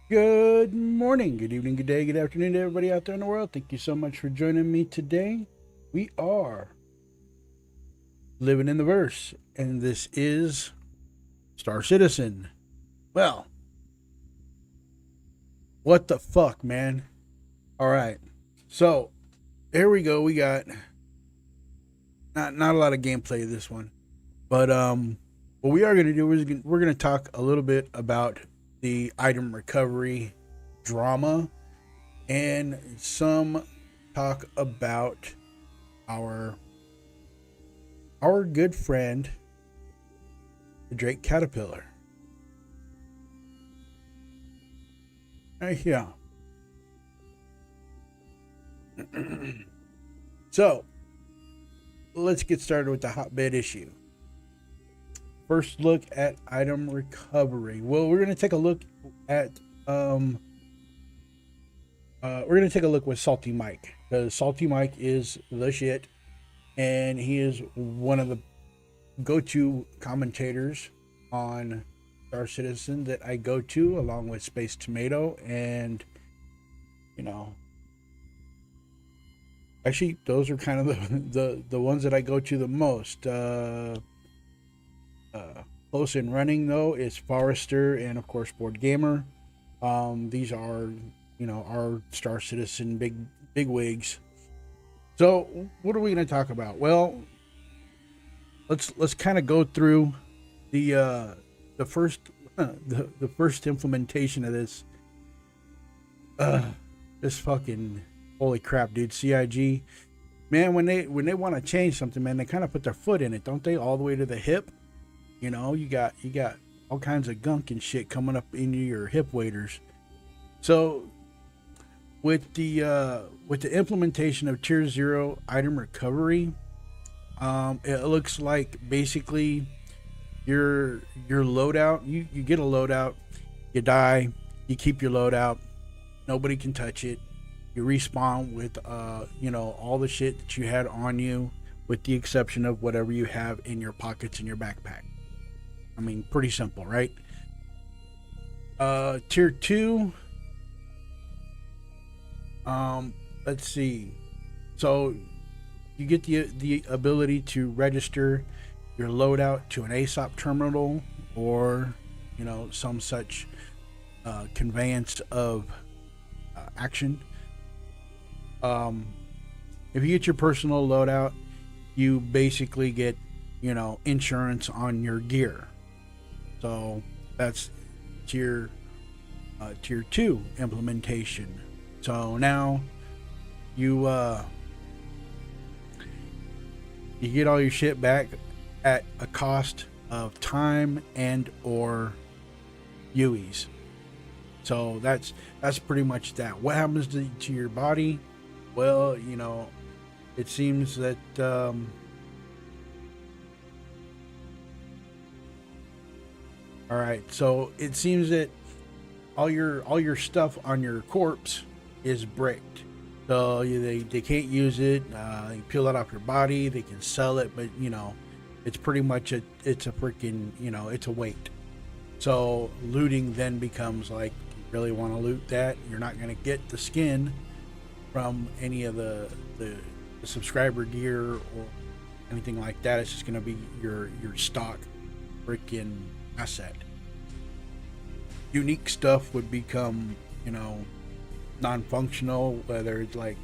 Good morning, good evening, good day, good afternoon to everybody out there in the world. Thank you so much for joining me today. We are living in the verse, and this is Star Citizen. Well, what the fuck, man? All right, so here we go. We got not a lot of gameplay of this one, but what we are going to do is we're going to talk a little bit about the item recovery drama and some talk about our our good friend, the Drake Caterpillar. Yeah. So let's get started with the hotbed issue. First look at item recovery. Well, we're gonna take a look at with Salty Mike, because Salty Mike is the shit, and he is one of the go-to commentators on Star Citizen that I go to, along with Space Tomato, and you know, actually, those are kind of the ones that I go to the most. Close in running though is Forrester and of course Board Gamer. These are our Star Citizen big wigs. So what are we going to talk about? Well, let's kind of go through the first the first implementation of this. This fucking holy crap, dude! CIG, man, when they want to change something, man, they kind of put their foot in it, don't they? All the way to the hip. You got all kinds of gunk and shit coming up into your hip waders. So with the implementation of Tier 0 item recovery, it looks like basically your loadout. You get a loadout, you die, you keep your loadout. Nobody can touch it. You respawn with all the shit that you had on you, with the exception of whatever you have in your pockets in your backpack. I mean, pretty simple, right? Tier 2. Let's see. So you get the ability to register your loadout to an ASOP terminal, or some such conveyance of action. If you get your personal loadout, you basically get insurance on your gear. So that's tier 2 implementation. So now you you get all your shit back at a cost of time and or UEs. So that's pretty much that. What happens to your body? Well, it seems that all right. So it seems that all your stuff on your corpse is bricked. So they can't use it. They peel it off your body. They can sell it, but it's pretty much it's a freaking it's a weight. So looting then becomes like, you really want to loot that? You're not going to get the skin from any of the subscriber gear or anything like that. It's just going to be your stock freaking asset. Unique stuff would become non-functional, whether it's like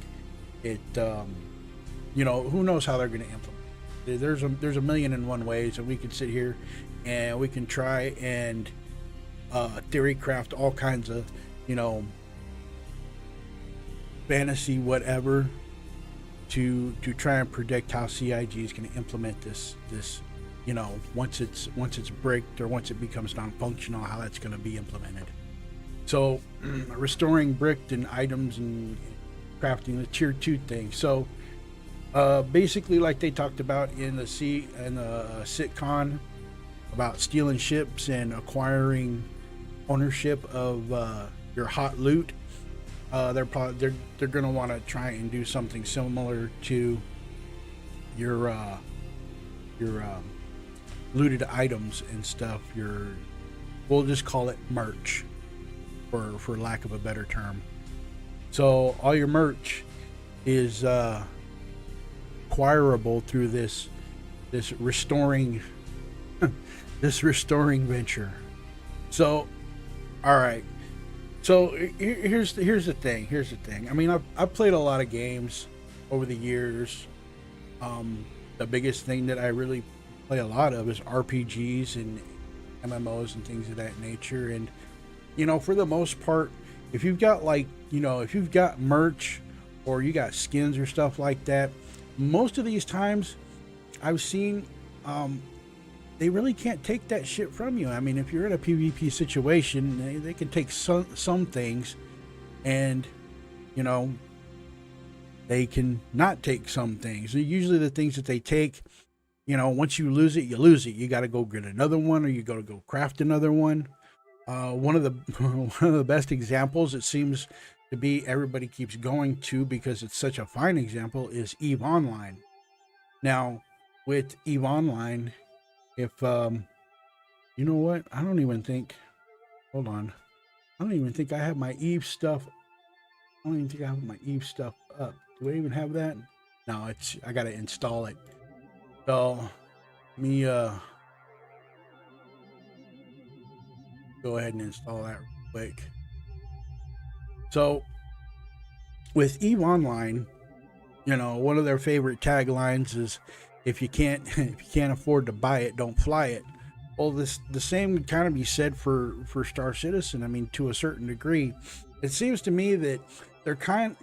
it who knows how they're going to implement. There's a million and one ways, and we can sit here and we can try and theory craft all kinds of fantasy whatever to try and predict how CIG is going to implement this once it's bricked, or once it becomes non-functional, how that's going to be implemented. So restoring bricked and items and crafting the tier 2 thing. So basically, like they talked about in the sitcom about stealing ships and acquiring ownership of your hot loot, they're going to want to try and do something similar to your looted items and stuff. We'll just call it merch, for lack of a better term. So all your merch is acquirable through this restoring this restoring venture. So, all right. So here's the thing. Here's the thing. I mean, I've played a lot of games over the years. The biggest thing that I really play a lot of is RPGs and MMOs and things of that nature. And you know, for the most part, if you've got like, you know, if you've got merch or you got skins or stuff like that, most of these times I've seen they really can't take that shit from you. I mean, if you're in a PvP situation, they can take some things, and you know, they can not take some things. Usually the things that they take, you know, once you lose it, you lose it. You got to go get another one, or you got to go craft another one. One of the best examples, it seems to be, everybody keeps going to because it's such a fine example, is EVE Online. Now, with EVE Online, if you know what, I don't even think, hold on, I don't even think I have my EVE stuff. I don't even think I have my EVE stuff up. Do I even have that? No, it's, I gotta install it. So let me go ahead and install that real quick. So with EVE Online, you know, one of their favorite taglines is, if you can't afford to buy it, don't fly it. Well, the same would kind of be said for Star Citizen. I mean, to a certain degree, it seems to me that they're kind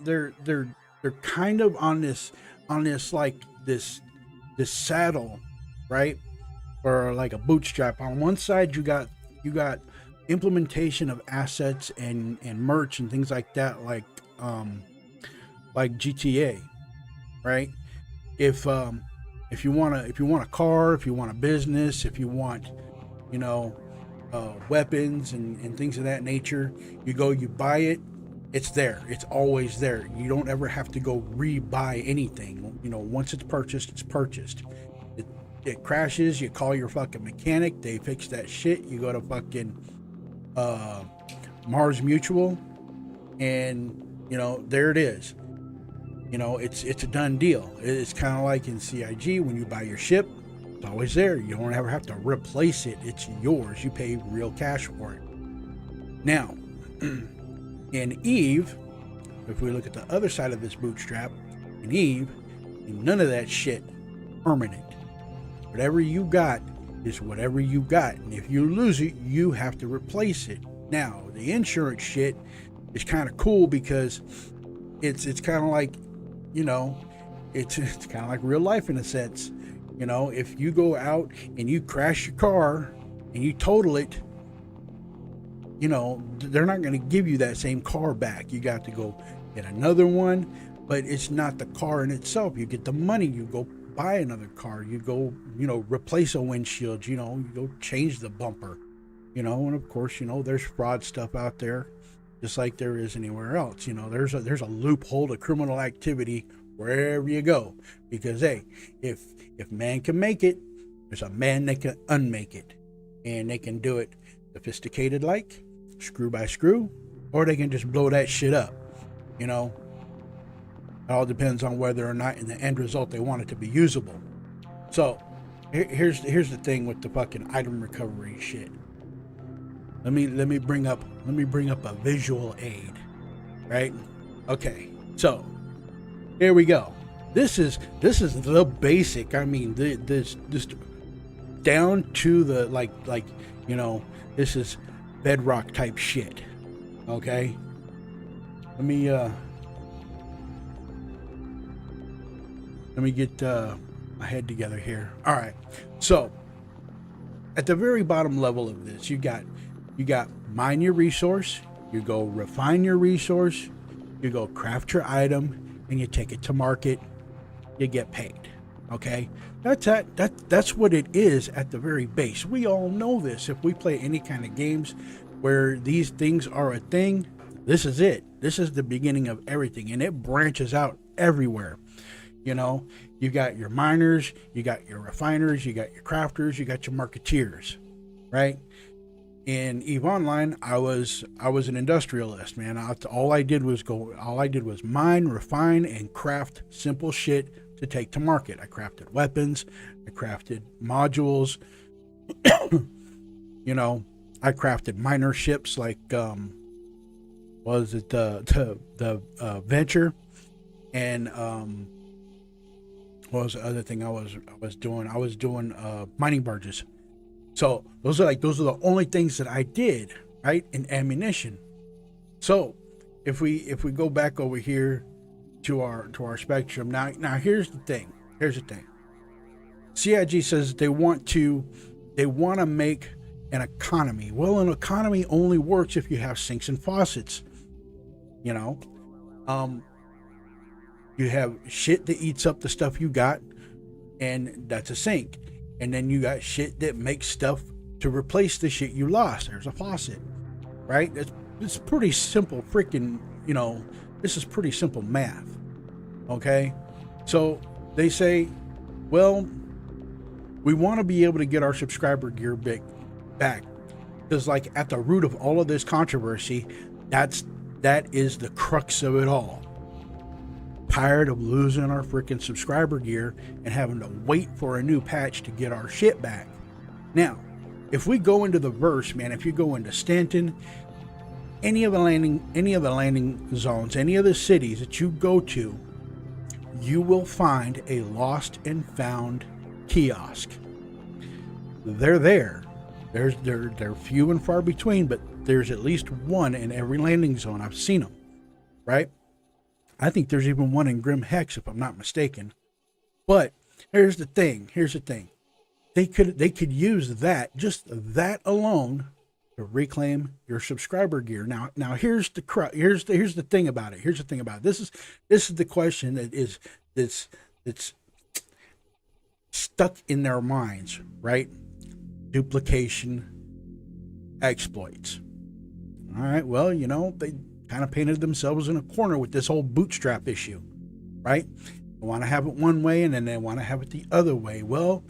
of on this like this saddle, right? Or like a bootstrap. On one side, you got implementation of assets and merch and things like that, like GTA, right? If you want a car, if you want a business, if you want, you know, weapons and things of that nature, you go, you buy it, it's there, it's always there. You don't ever have to go re-buy anything. You know, once it's purchased, it's purchased. It crashes, you call your fucking mechanic, they fix that shit. You go to fucking Mars Mutual, and you know, there it is. You know, it's a done deal. It's kind of like in CIG, when you buy your ship, it's always there. You don't ever have to replace it. It's yours. You pay real cash for it. Now, in EVE, if we look at the other side of this bootstrap, in EVE, none of that shit permanent. Whatever you got is whatever you got. And if you lose it, you have to replace it. Now, the insurance shit is kind of cool because it's kind of like, you know, it's kind of like real life in a sense. You know, if you go out and you crash your car and you total it, you know, they're not going to give you that same car back. You got to go get another one, but it's not the car in itself. You get the money, you go buy another car, you go, you know, replace a windshield, you know, you go change the bumper, you know, and of course, you know, there's fraud stuff out there, just like there is anywhere else. You know, there's a loophole to criminal activity wherever you go, because hey, if man can make it, there's a man that can unmake it, and they can do it sophisticated, like screw by screw, or they can just blow that shit up. You know, it all depends on whether or not in the end result they want it to be usable. So here's the thing with the fucking item recovery shit. Let me bring up a visual aid, right? Okay, so here we go. This is the basic. I mean, this down to the like you know, this is bedrock type shit. Okay, let me get my head together here. All right, so at the very bottom level of this, you got mine your resource, you go refine your resource, you go craft your item, and you take it to market, you get paid. Okay, that's what it is at the very base. We all know this. If we play any kind of games where these things are a thing, this is it. This is the beginning of everything, and it branches out everywhere. You know, you got your miners, you got your refiners, you got your crafters, you got your marketeers, right? In EVE Online, I was an industrialist, man. All I did was mine, refine, and craft simple shit to take to market. I crafted weapons, I crafted modules, you know, I crafted miner ships like was it the Venture, and what was the other thing I was doing? I was doing mining barges. So those are the only things that I did, right? In ammunition. So if we go back over here to our spectrum, now here's the thing. CIG says they want to make an economy. Well, an economy only works if you have sinks and faucets. You know, you have shit that eats up the stuff you got, and that's a sink. And then you got shit that makes stuff to replace the shit you lost. There's a faucet, right? It's pretty simple freaking, this is pretty simple math. Okay? So they say, well, we want to be able to get our subscriber gear back. Because like at the root of all of this controversy, that is the crux of it all. Tired of losing our freaking subscriber gear and having to wait for a new patch to get our shit back. Now, if we go into the verse, man, if you go into Stanton, any of the landing zones, any of the cities that you go to, you will find a lost and found kiosk. They're there. They're few and far between, but there's at least one in every landing zone. I've seen them, right? I think there's even one in Grim Hex, if I'm not mistaken. But here's the thing. They could use that, just that alone, to reclaim your subscriber gear. Now here's the thing about it. This is the question that's stuck in their minds, right? Duplication exploits. All right. Well, they kind of painted themselves in a corner with this whole bootstrap issue, right? They want to have it one way and then they want to have it the other way. Well,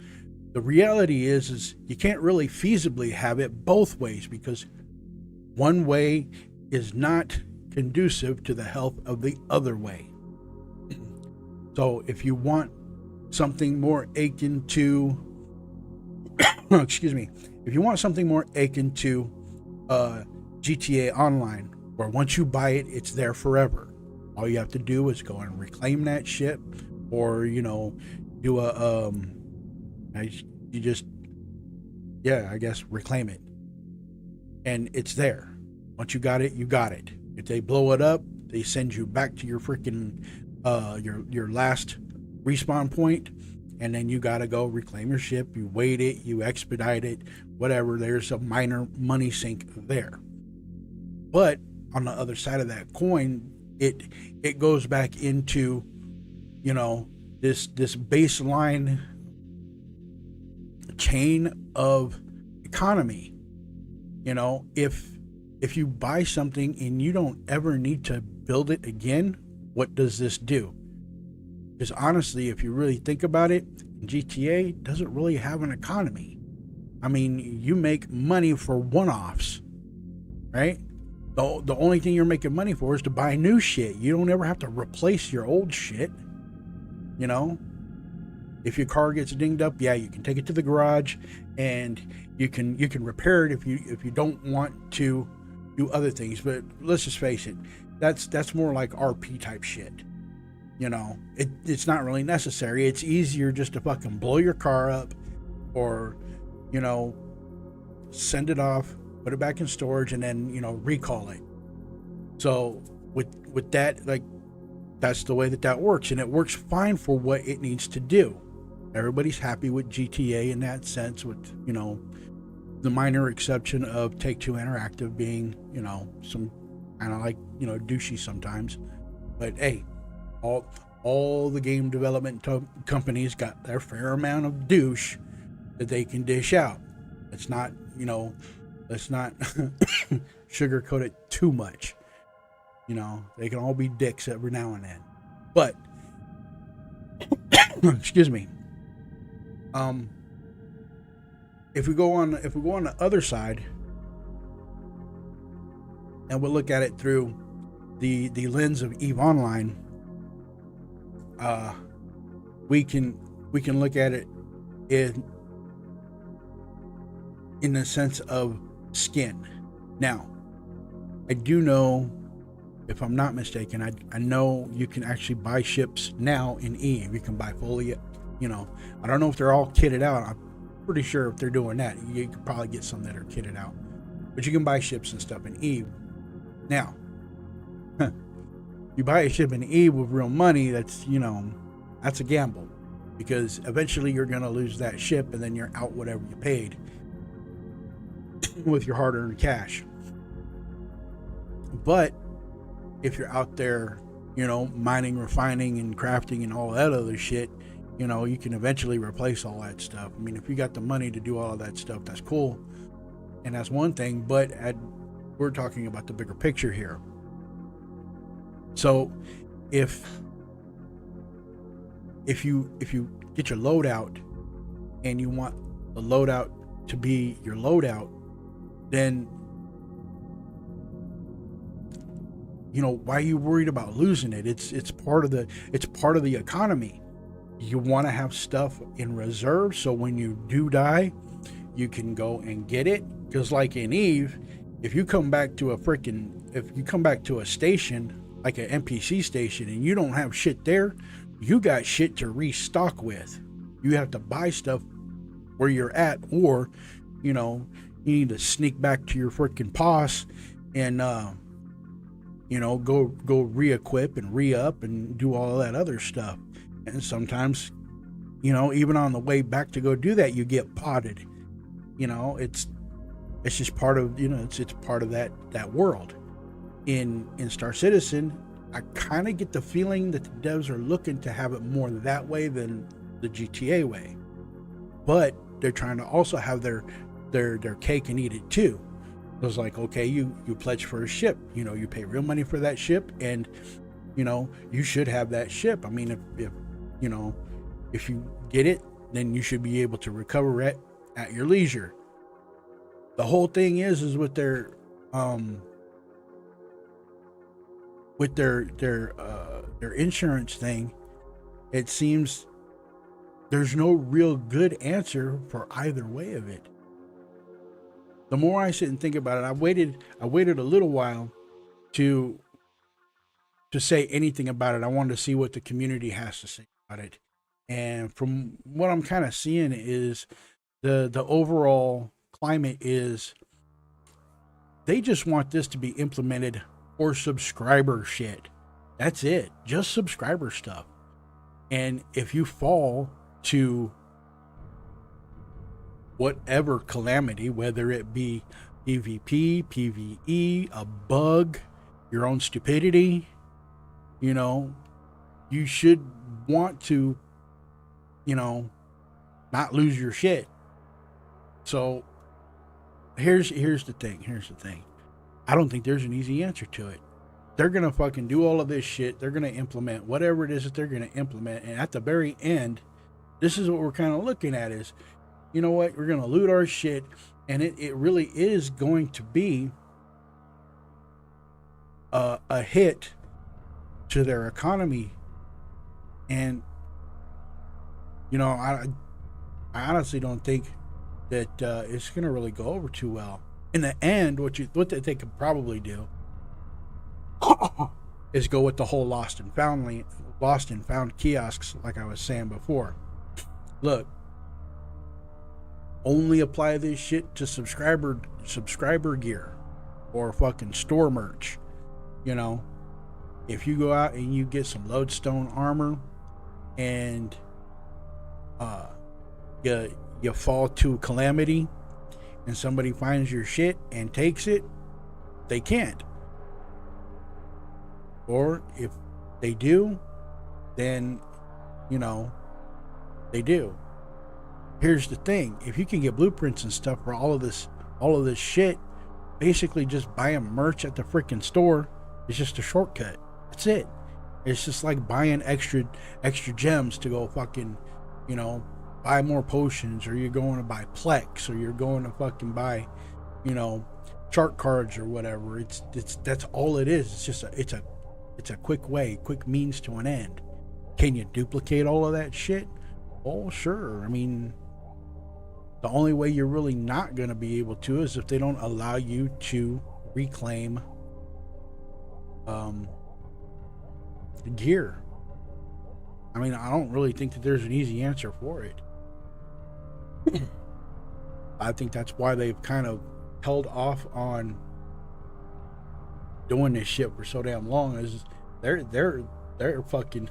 the reality is you can't really feasibly have it both ways, because one way is not conducive to the health of the other way. So if you want something more akin to if you want something more akin to GTA Online, where once you buy it, it's there forever. All you have to do is go and reclaim that shit, or do a I guess reclaim it, and it's there. Once you got it, you got it. If they blow it up, they send you back to your freaking your last respawn point, and then you gotta go reclaim your ship. You wait it, you expedite it, whatever. There's a minor money sink there. But on the other side of that coin, it goes back into this baseline chain of economy. If you buy something and you don't ever need to build it again, what does this do? Because honestly, if you really think about it, GTA doesn't really have an economy. I mean, you make money for one-offs, right? The only thing you're making money for is to buy new shit. You don't ever have to replace your old shit. If your car gets dinged up, yeah, you can take it to the garage and you can repair it if you don't want to do other things. But let's just face it, that's more like RP type shit. It's not really necessary. It's easier just to fucking blow your car up, or send it off, put it back in storage, and then recall it. So with that, like, that's the way that works, and it works fine for what it needs to do. Everybody's happy with GTA in that sense, with the minor exception of Take-Two Interactive being some kind of like douchey sometimes. But hey, all the game development companies got their fair amount of douche that they can dish out. Let's not sugarcoat it too much. They can all be dicks every now and then. But excuse me. If we go on the other side, and we'll look at it through the lens of EVE Online, we can look at it in the sense of skin. Now, I do know, if I'm not mistaken, I know you can actually buy ships now in EVE. You can buy fully, you know, I don't know if they're all kitted out. I'm pretty sure if they're doing that, you could probably get some that are kitted out. But you can buy ships and stuff in EVE. Now, you buy a ship in EVE with real money, that's, you know, that's a gamble. Because eventually you're going to lose that ship and then you're out whatever you paid with your hard-earned cash. But if you're out there, you know, mining, refining, and crafting and all that other shit, you know, you can eventually replace all that stuff. I mean, if you got the money to do all of that stuff, that's cool. And that's one thing, but we're talking about the bigger picture here. So if you get your loadout and you want the loadout to be your loadout, then, you know, why are you worried about losing it? It's part of the economy. You want to have stuff in reserve, so when you do die, you can go and get it. Because like in EVE, if you come back to a station, like an NPC station, and you don't have shit there, you got shit to restock with. You have to buy stuff where you're at, or, you know, you need to sneak back to your freaking POS and, you know, go re-equip and re-up and do all that other stuff. And sometimes, you know, even on the way back to go do that, you get potted. You know, it's just part of, you know, it's part of that world. In Star Citizen, I kind of get the feeling that the devs are looking to have it more that way than the GTA way, but they're trying to also have their cake and eat it too. It was like, okay, you pledge for a ship, you know, you pay real money for that ship, and, you know, you should have that ship. I mean, if you know, if you get it, then you should be able to recover it at your leisure. The whole thing is with their insurance thing, it seems there's no real good answer for either way of it. The more I sit and think about it, I waited a little while to say anything about it. I wanted to see what the community has to say about it. And from what I'm kind of seeing is the overall climate is they just want this to be implemented for subscriber shit. That's it. Just subscriber stuff. And if you fall to whatever calamity, whether it be PvP, PvE, a bug, your own stupidity, you know, you should want to, you know, not lose your shit. So here's the thing. I don't think there's an easy answer to it. They're going to fucking do all of this shit. They're going to implement whatever it is that they're going to implement. And at the very end, this is what we're kind of looking at is, you know what? We're going to loot our shit. And it really is going to be a hit to their economy. And, you know, I honestly don't think that it's going to really go over too well. In the end, what they could probably do is go with the whole lost and found kiosks, like I was saying before. Look, only apply this shit to subscriber gear or fucking store merch. You know, if you go out and you get some lodestone armor and you fall to calamity and somebody finds your shit and takes it, they can't. Or if they do, then, you know, they do. Here's the thing. If you can get blueprints and stuff for all of this shit, basically just buying merch at the freaking store is just a shortcut. That's it. It's just like buying extra gems to go fucking, you know, buy more potions, or you're going to buy Plex, or you're going to fucking buy, you know, shark cards or whatever. It's that's all it is. It's just it's a quick way, quick means to an end. Can you duplicate all of that shit? Oh, sure. I mean, the only way you're really not going to be able to is if they don't allow you to reclaim the gear. I mean, I don't really think that there's an easy answer for it. I think that's why they've kind of held off on doing this shit for so damn long. Is they're fucking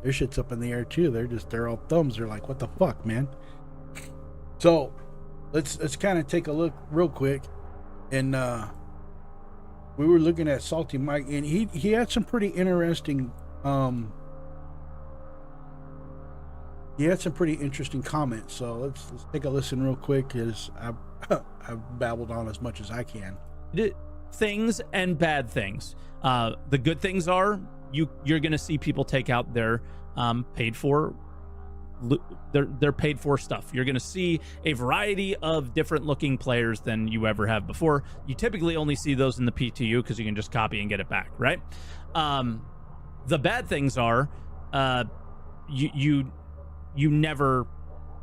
their shit's up in the air too. They're all thumbs. They're like, what the fuck, man? So let's kind of take a look real quick. And we were looking at Salty Mike, and he had some pretty interesting comments. So let's take a listen real quick, because I've babbled on as much as I can. Things and bad things. The good things are you're going to see people take out their paid for stuff. You're going to see a variety of different looking players than you ever have before. You typically only see those in the PTU because you can just copy and get it back, right? The bad things are you never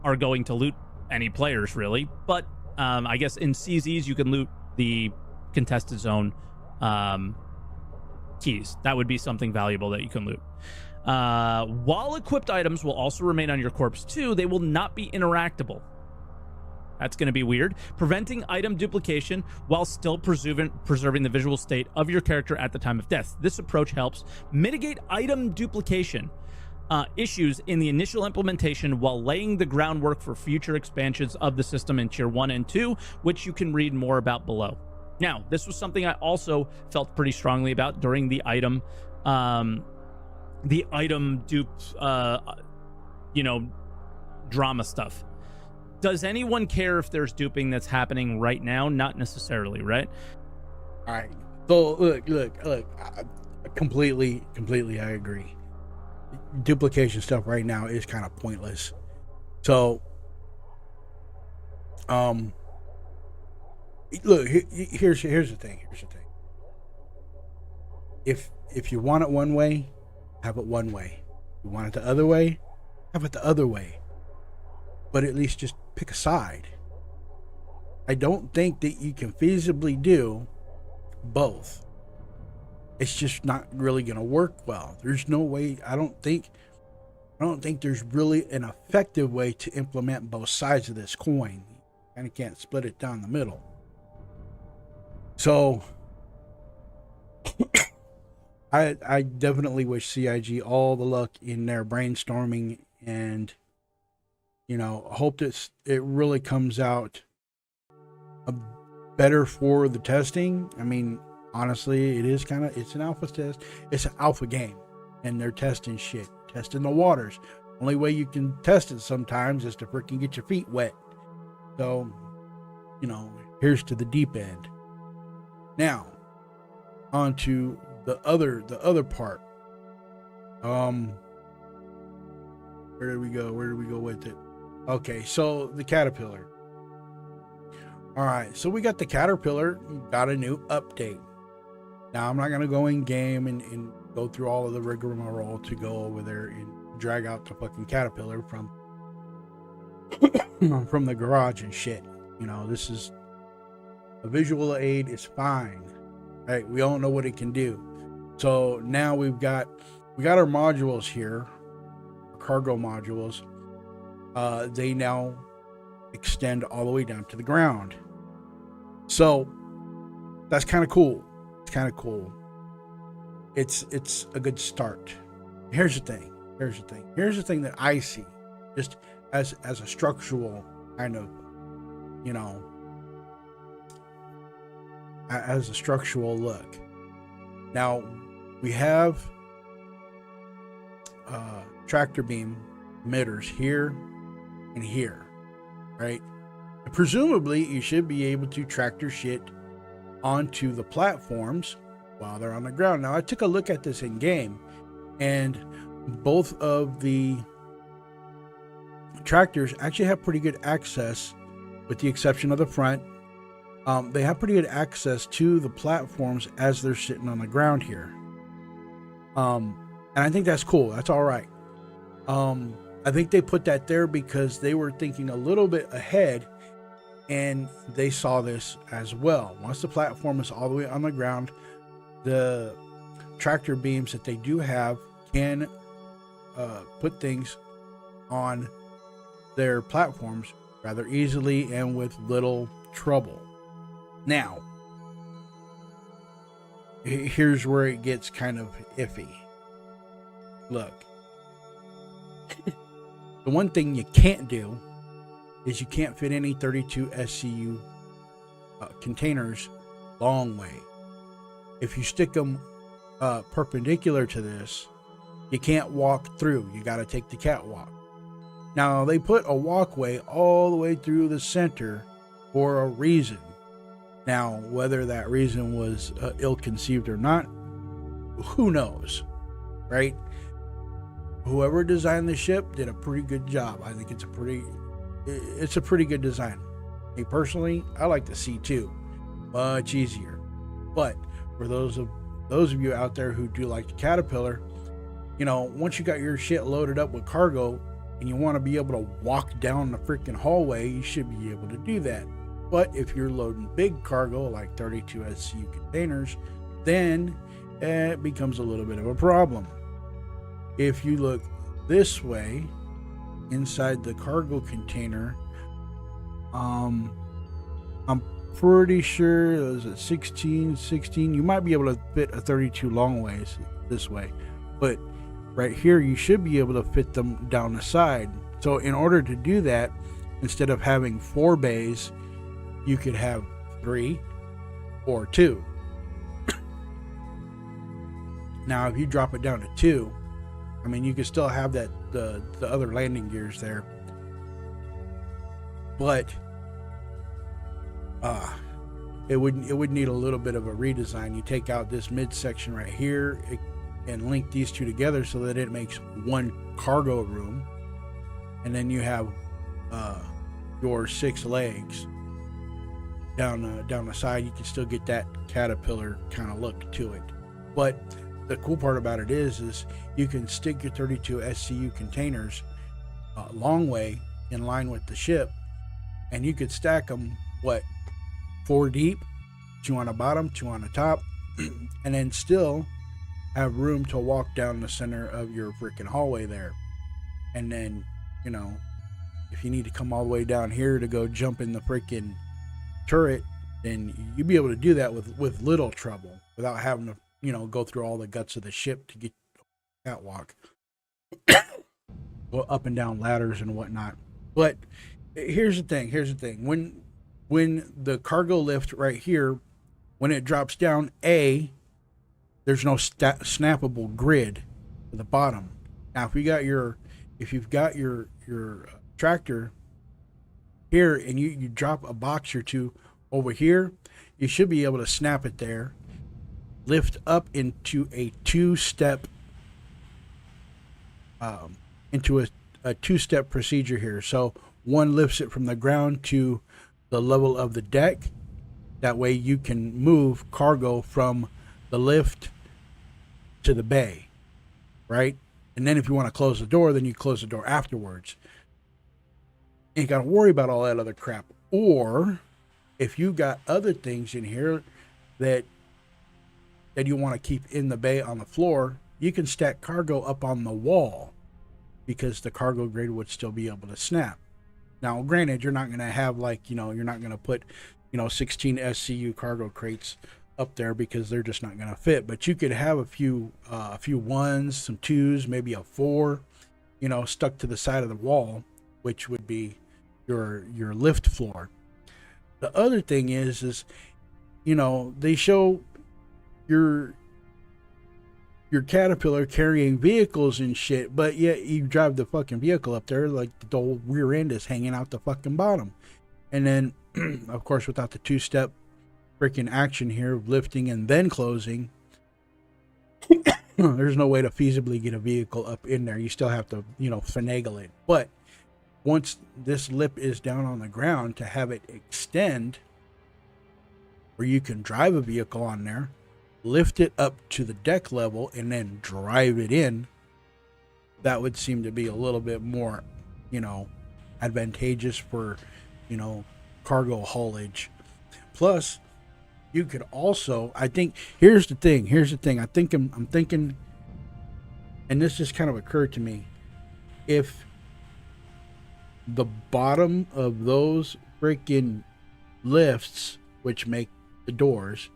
are going to loot any players, really. But I guess in CZs you can loot the contested zone keys. That would be something valuable that you can loot. While equipped items will also remain on your corpse too, they will not be interactable. That's going to be weird. Preventing item duplication while still preserving the visual state of your character at the time of death. This approach helps mitigate item duplication issues in the initial implementation while laying the groundwork for future expansions of the system in Tier 1 and 2, which you can read more about below. Now, this was something I also felt pretty strongly about during the item dupe, drama stuff. Does anyone care if there's duping that's happening right now? Not necessarily, right? All right. So look. Completely, I agree. Duplication stuff right now is kind of pointless. So, look, here's the thing. If you want it one way, have it one way. If you want it the other way, have it the other way. But at least just pick a side. I don't think that you can feasibly do both. It's just not really going to work well. There's no way. I don't think there's really an effective way to implement both sides of this coin. You kind of can't split it down the middle. So I definitely wish CIG all the luck in their brainstorming, and hope that it really comes out better for the testing. I mean, honestly, it's an alpha test. It's an alpha game, and they're testing shit, testing the waters. Only way you can test it sometimes is to freaking get your feet wet. So, here's to the deep end. Now, on to the other part. Where did we go with it? Okay, so the caterpillar. All right, so we got the caterpillar, got a new update. Now, I'm not going to go in game and go through all of the rigmarole to go over there and drag out the fucking caterpillar from the garage and shit. This is a visual aid. It's fine. Right? We all know what it can do. So now we got our modules here, our cargo modules. They now extend all the way down to the ground. So that's kind of cool. It's a good start. Here's the thing that I see, just as a structural kind of, as a structural look. Now we have tractor beam emitters here and here, right? And presumably you should be able to tractor shit onto the platforms while they're on the ground. Now, I took a look at this in game, and both of the tractors actually have pretty good access, with the exception of the front. They have pretty good access to the platforms as they're sitting on the ground here. And I think that's cool. That's all right. I think they put that there because they were thinking a little bit ahead, and they saw this as well. Once the platform is all the way on the ground, the tractor beams that they do have can put things on their platforms rather easily and with little trouble. Now, here's where it gets kind of iffy. Look, the one thing you can't do is you can't fit any 32 SCU containers long way. If you stick them perpendicular to this, you can't walk through. You got to take the catwalk. Now, they put a walkway all the way through the center for a reason. Now, whether that reason was ill-conceived or not, who knows, right? Whoever designed the ship did a pretty good job. I think it's a pretty good design. Me personally, I like the C2, much easier. But for those of you out there who do like the Caterpillar, you know, once you got your shit loaded up with cargo and you want to be able to walk down the freaking hallway, you should be able to do that. But if you're loading big cargo like 32 SCU containers, then it becomes a little bit of a problem. If you look this way, inside the cargo container, I'm pretty sure it was at 16. You might be able to fit a 32 long ways this way, but right here you should be able to fit them down the side. So in order to do that, instead of having 4 bays, you could have 3 or 2. Now, if you drop it down to 2, I mean, you could still have that the other landing gears there, but it would need a little bit of a redesign. You take out this midsection right here and link these two together so that it makes one cargo room, and then you have your 6 legs down the side. You can still get that Caterpillar kind of look to it. But the cool part about it is you can stick your 32 SCU containers long way in line with the ship, and you could stack them 4 deep, 2 on the bottom, 2 on the top, and then still have room to walk down the center of your freaking hallway there. And then, you know, if you need to come all the way down here to go jump in the freaking turret, then you'll be able to do that with little trouble without having to, you know, go through all the guts of the ship to get catwalk, go up and down ladders and whatnot. But here's the thing. When the cargo lift right here, when it drops down, there's no snappable grid at the bottom. Now, if you've got your tractor here and you drop a box or 2 over here, you should be able to snap it there, lift up into a 2-step procedure here. So one lifts it from the ground to the level of the deck. That way you can move cargo from the lift to the bay, right? And then if you want to close the door, then you close the door afterwards. You ain't got to worry about all that other crap. Or if you got other things in here that you want to keep in the bay on the floor, you can stack cargo up on the wall because the cargo grid would still be able to snap. Now, granted, you're not going to have you're not going to put 16 SCU cargo crates up there because they're just not going to fit. But you could have a few 1s, some 2s, maybe a 4, stuck to the side of the wall, which would be your lift floor. The other thing is they show your Caterpillar carrying vehicles and shit, but yet you drive the fucking vehicle up there like the whole rear end is hanging out the fucking bottom. And then, of course, without the 2-step freaking action here of lifting and then closing, there's no way to feasibly get a vehicle up in there. You still have to, finagle it. But once this lip is down on the ground, to have it extend where you can drive a vehicle on there, lift it up to the deck level, and then drive it in. That would seem to be a little bit more, advantageous for, cargo haulage. Plus, you could also, I think, here's the thing. I'm thinking, and this just kind of occurred to me. If the bottom of those freaking lifts, which make the doors,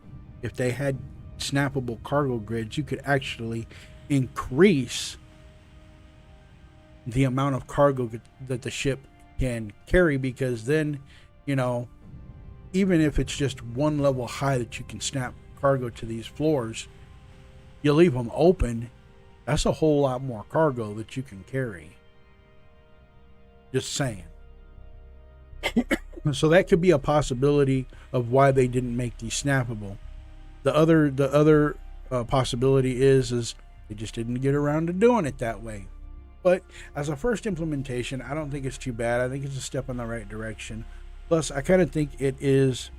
if they had snappable cargo grids, you could actually increase the amount of cargo that the ship can carry, because then, even if it's just one level high that you can snap cargo to these floors, you leave them open, that's a whole lot more cargo that you can carry. Just saying. So that could be a possibility of why they didn't make these snappable. The other possibility is they just didn't get around to doing it that way. But as a first implementation, I don't think it's too bad. I think it's a step in the right direction. Plus, I kind of think it is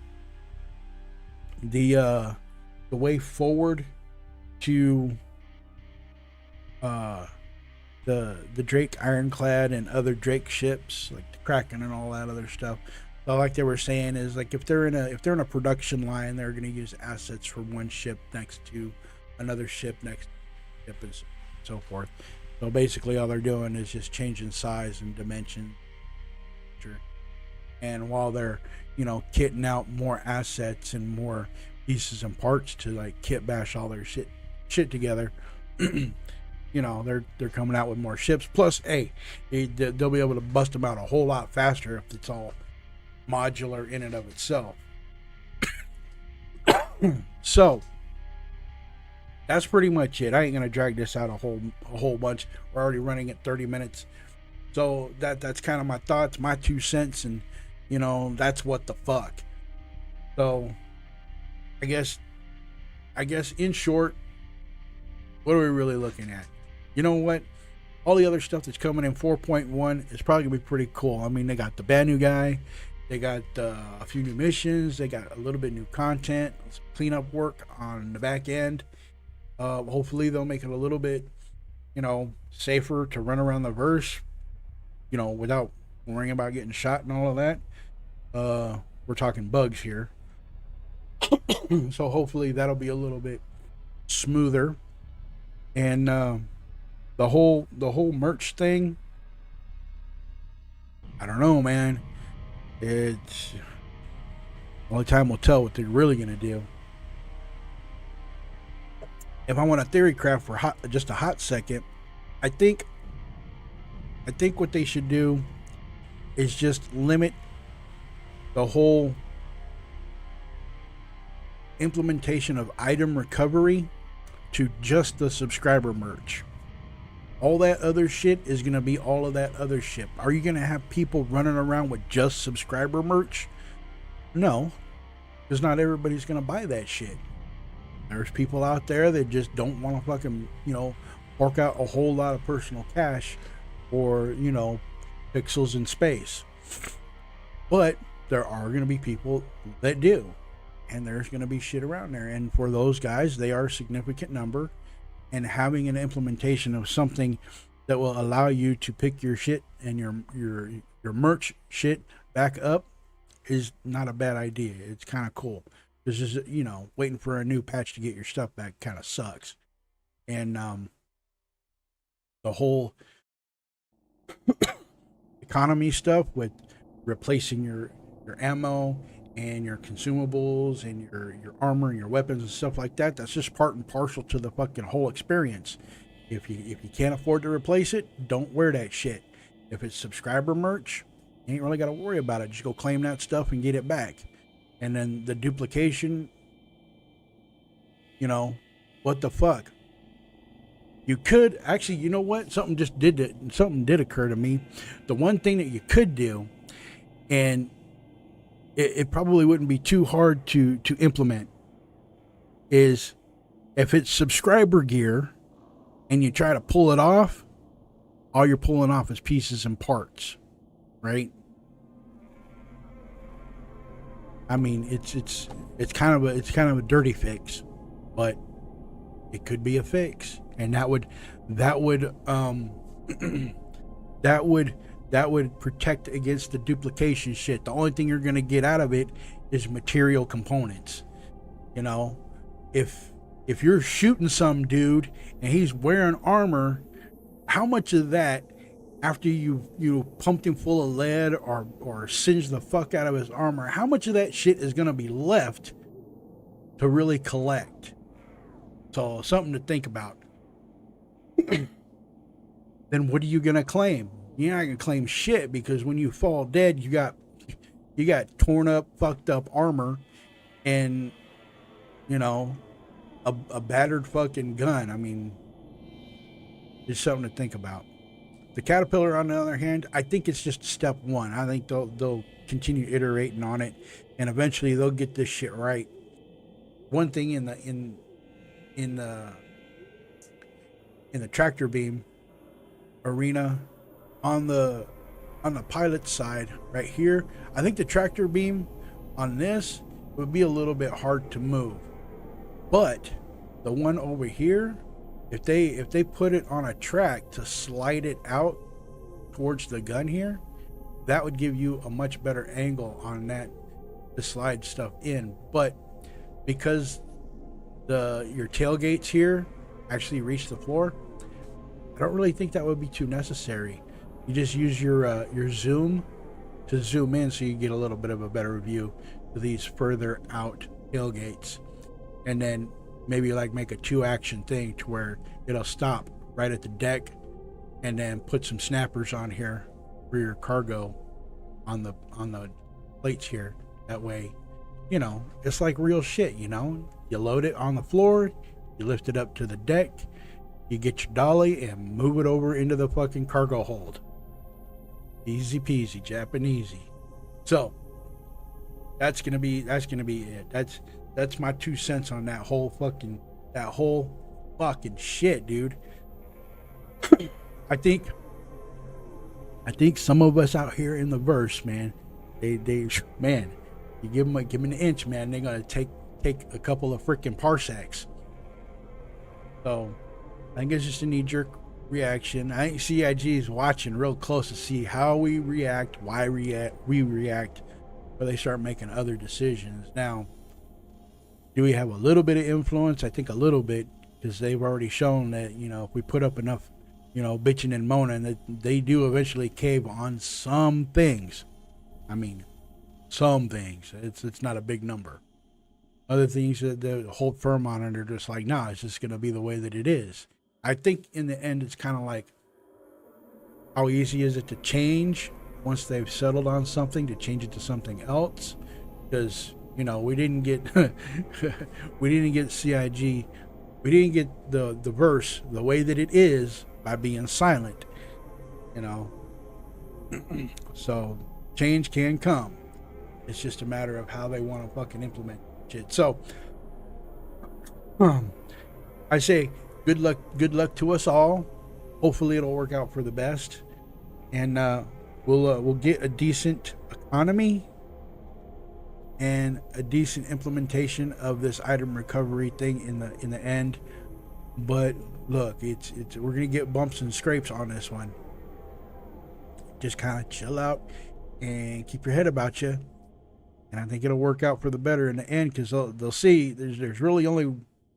the way forward to the Drake Ironclad and other Drake ships, like the Kraken and all that other stuff. So like they were saying, is like if they're in a production line, they're going to use assets from one ship next to another ship next ship and so forth. So basically all they're doing is just changing size and dimension. And while they're, kitting out more assets and more pieces and parts to like kit bash all their shit together, they're coming out with more ships. Plus, hey, they'll be able to bust them out a whole lot faster if it's all modular in and of itself. So that's pretty much it. I ain't gonna drag this out a whole bunch. We're already running at 30 minutes. So that's kind of my thoughts, my 2 cents, and that's what the fuck. So I guess in short, what are we really looking at? You know what? All the other stuff that's coming in 4.1 is probably gonna be pretty cool. I mean, they got the Banu guy, they got a few new missions, they got a little bit new content, some cleanup work on the back end. Hopefully they'll make it a little bit, safer to run around the verse, without worrying about getting shot and all of that. We're talking bugs here. So hopefully that'll be a little bit smoother. And the whole merch thing, I don't know, man. It's only time will tell what they're really gonna do. If I want a theory craft for just a hot second, I think what they should do is just limit the whole implementation of item recovery to just the subscriber merch. All that other shit is going to be all of that other shit. Are you going to have people running around with just subscriber merch? No, because not everybody's going to buy that shit. There's people out there that just don't want to fucking, fork out a whole lot of personal cash for, pixels in space. But there are going to be people that do. And there's going to be shit around there. And for those guys, they are a significant number. And having an implementation of something that will allow you to pick your shit and your merch shit back up is not a bad idea. It's kind of cool. It's just, waiting for a new patch to get your stuff back kind of sucks. And the whole economy stuff with replacing your ammo and your consumables and your armor and your weapons and stuff like that, that's just part and parcel to the fucking whole experience. If you can't afford to replace it, don't wear that shit. If it's subscriber merch, you ain't really got to worry about it. Just go claim that stuff and get it back. And then the duplication, what the fuck? You could actually, you know what? Something did occur to me. The one thing that you could do, and it probably wouldn't be too hard to implement, is if it's subscriber gear and you try to pull it off, all you're pulling off is pieces and parts, right? I mean, it's kind of a dirty fix, but it could be a fix, and that would that would protect against the duplication shit. The only thing you're gonna get out of it is material components. You know, if you're shooting some dude and he's wearing armor, how much of that, after you pumped him full of lead or singed the fuck out of his armor, how much of that shit is gonna be left to really collect? So something to think about. Then what are you gonna claim? You're not gonna claim shit, because when you fall dead, you got torn up, fucked up armor, and you know, a battered fucking gun. I mean, it's something to think about. The Caterpillar, on the other hand, I think it's just step one. I think they'll continue iterating on it, and eventually they'll get this shit right. One thing in the tractor beam arena, on the pilot side right here, I think the tractor beam on this would be a little bit hard to move. But the one over here, if they put it on a track to slide it out towards the gun here, that would give you a much better angle on that to slide stuff in. But because your tailgates here actually reach the floor, I don't really think that would be too necessary. You just use your zoom to zoom in, so you get a little bit of a better view of these further out tailgates, and then maybe like make a 2-action thing to where it'll stop right at the deck, and then put some snappers on here for your cargo on the plates here. That way, you know, it's like real shit. You know, you load it on the floor, you lift it up to the deck, you get your dolly and move it over into the fucking cargo hold. Easy peasy, Japanesey. So that's gonna be it. That's my 2 cents on that whole fucking shit, dude. I think some of us out here in the verse, man, they man, you give them an inch, man, they're gonna take a couple of freaking parsecs. So I think it's just a knee-jerk reaction. I think CIG is watching real close to see how we react, why we react, or they start making other decisions. Now, do we have a little bit of influence? I think a little bit, because they've already shown that, you know, if we put up enough, you know, bitching and moaning, that they do eventually cave on some things. I mean, some things. It's not a big number. Other things that they hold firm on, and they're just like, nah, it's just going to be the way that it is. I think in the end, it's kind of like, how easy is it to change once they've settled on something, to change it to something else? Because, you know, we didn't get CIG, we didn't get the verse the way that it is by being silent, you know. So change can come. It's just a matter of how they want to fucking implement shit. So I say good luck to us all. Hopefully it'll work out for the best, and we'll get a decent economy and a decent implementation of this item recovery thing in the end. But look, it's we're gonna get bumps and scrapes on this one. Just kind of chill out and keep your head about you, and I think it'll work out for the better in the end, because they'll see there's really only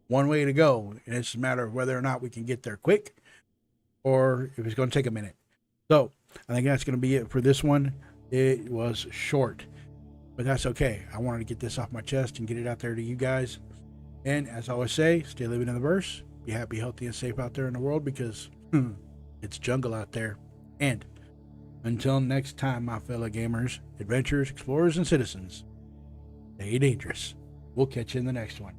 one way to go, and it's a matter of whether or not we can get there quick, or if it's going to take a minute. So I think that's going to be it for this one. It was short, but that's okay. I wanted to get this off my chest and get it out there to you guys. And as I always say, stay living in the verse, be happy, healthy, and safe out there in the world, because it's jungle out there. And until next time, my fellow gamers, adventurers, explorers, and citizens, stay dangerous. We'll catch you in the next one.